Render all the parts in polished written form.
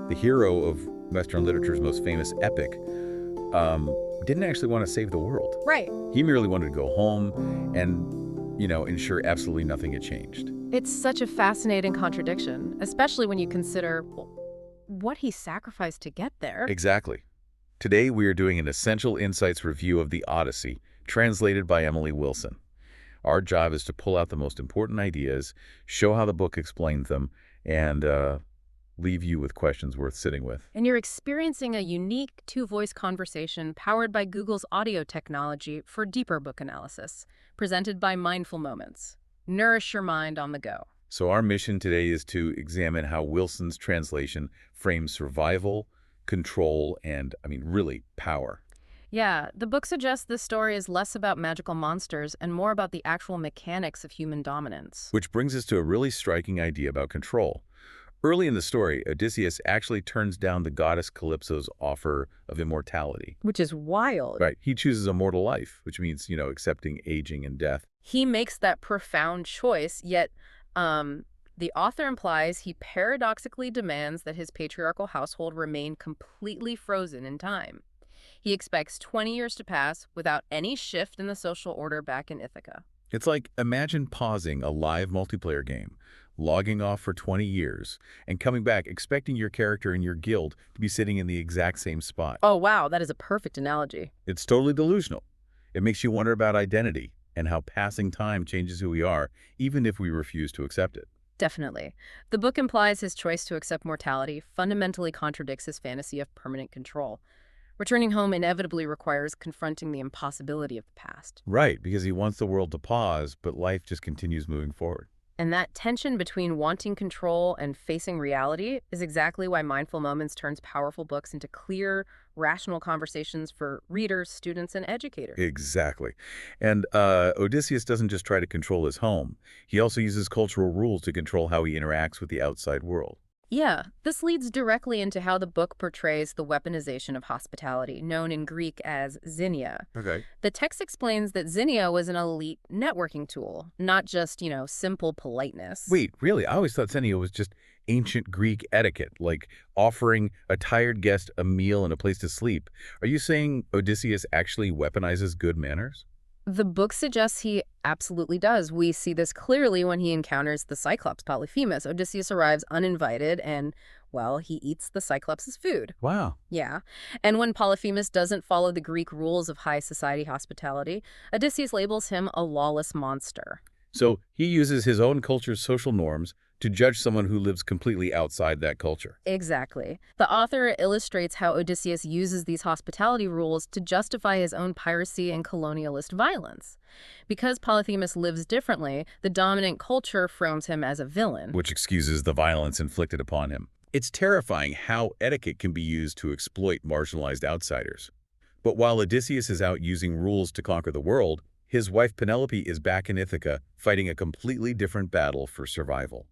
the hero of Western literature's most famous epic, didn't actually want to save the world. Right. He merely wanted to go home and, ensure absolutely nothing had changed. It's such a fascinating contradiction, especially when you consider what he sacrificed to get there. Exactly. Today, we are doing an Essential Insights review of the Odyssey, translated by Emily Wilson. Our job is to pull out the most important ideas, show how the book explains them, and leave you with questions worth sitting with. And you're experiencing a unique two-voice conversation powered by Google's audio technology for deeper book analysis, presented by Mindful Moments. Nourish your mind on the go. So our mission today is to examine how Wilson's translation frames survival, control, and, really, power. Yeah, the book suggests this story is less about magical monsters and more about the actual mechanics of human dominance. Which brings us to a really striking idea about control. Early in the story, Odysseus actually turns down the goddess Calypso's offer of immortality. Which is wild. Right. He chooses a mortal life, which means, accepting aging and death. He makes that profound choice, yet the author implies he paradoxically demands that his patriarchal household remain completely frozen in time. He expects 20 years to pass without any shift in the social order back in Ithaca. It's like, imagine pausing a live multiplayer game, logging off for 20 years, and coming back expecting your character and your guild to be sitting in the exact same spot. Oh, wow, that is a perfect analogy. It's totally delusional. It makes you wonder about identity and how passing time changes who we are, even if we refuse to accept it. Definitely. The book implies his choice to accept mortality fundamentally contradicts his fantasy of permanent control. Returning home inevitably requires confronting the impossibility of the past. Right, because he wants the world to pause, but life just continues moving forward. And that tension between wanting control and facing reality is exactly why Mindful Moments turns powerful books into clear, rational conversations for readers, students, and educators. Exactly. And Odysseus doesn't just try to control his home. He also uses cultural rules to control how he interacts with the outside world. Yeah, this leads directly into how the book portrays the weaponization of hospitality, known in Greek as zinnia. Okay. The text explains that zinnia was an elite networking tool, not just, simple politeness. Wait, really? I always thought zinnia was just ancient Greek etiquette, like offering a tired guest a meal and a place to sleep. Are you saying Odysseus actually weaponizes good manners? The book suggests he absolutely does. We see this clearly when he encounters the Cyclops Polyphemus. Odysseus arrives uninvited and, he eats the Cyclops' food. Wow. Yeah. And when Polyphemus doesn't follow the Greek rules of high society hospitality, Odysseus labels him a lawless monster. So he uses his own culture's social norms to judge someone who lives completely outside that culture. Exactly. The author illustrates how Odysseus uses these hospitality rules to justify his own piracy and colonialist violence. Because Polyphemus lives differently, the dominant culture frames him as a villain. Which excuses the violence inflicted upon him. It's terrifying how etiquette can be used to exploit marginalized outsiders. But while Odysseus is out using rules to conquer the world, his wife Penelope is back in Ithaca, fighting a completely different battle for survival.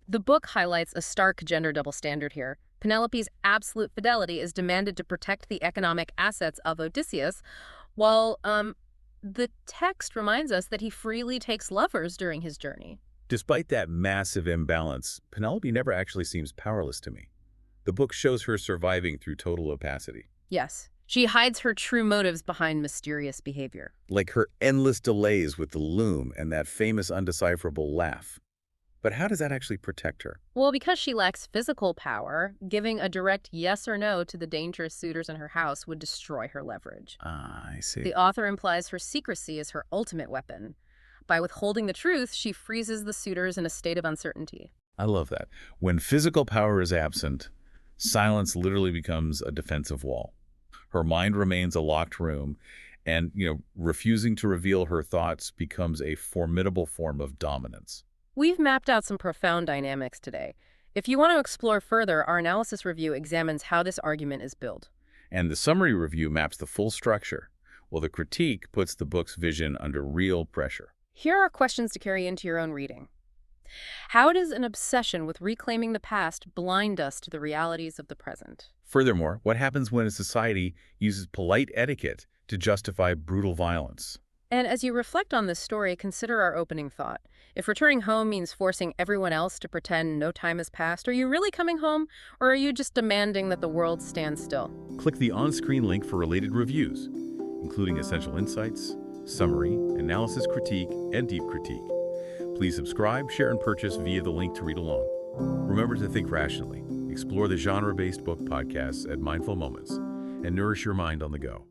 The book highlights a stark gender double standard here. Penelope's absolute fidelity is demanded to protect the economic assets of Odysseus, while the text reminds us that he freely takes lovers during his journey. Despite that massive imbalance, Penelope never actually seems powerless to me. The book shows her surviving through total opacity. Yes. She hides her true motives behind mysterious behavior. Like her endless delays with the loom and that famous undecipherable laugh. But how does that actually protect her? Well, because she lacks physical power, giving a direct yes or no to the dangerous suitors in her house would destroy her leverage. Ah, I see. The author implies her secrecy is her ultimate weapon. By withholding the truth, she freezes the suitors in a state of uncertainty. I love that. When physical power is absent, silence literally becomes a defensive wall. Her mind remains a locked room, and, refusing to reveal her thoughts becomes a formidable form of dominance. We've mapped out some profound dynamics today. If you want to explore further, our analysis review examines how this argument is built. And the summary review maps the full structure, while the critique puts the book's vision under real pressure. Here are questions to carry into your own reading. How does an obsession with reclaiming the past blind us to the realities of the present? Furthermore, what happens when a society uses polite etiquette to justify brutal violence? And as you reflect on this story, consider our opening thought. If returning home means forcing everyone else to pretend no time has passed, are you really coming home, or are you just demanding that the world stand still? Click the on-screen link for related reviews, including essential insights, summary, analysis critique, and deep critique. Please subscribe, share, and purchase via the link to read along. Remember to think rationally, explore the genre-based book podcasts at Mindful Moments, and nourish your mind on the go.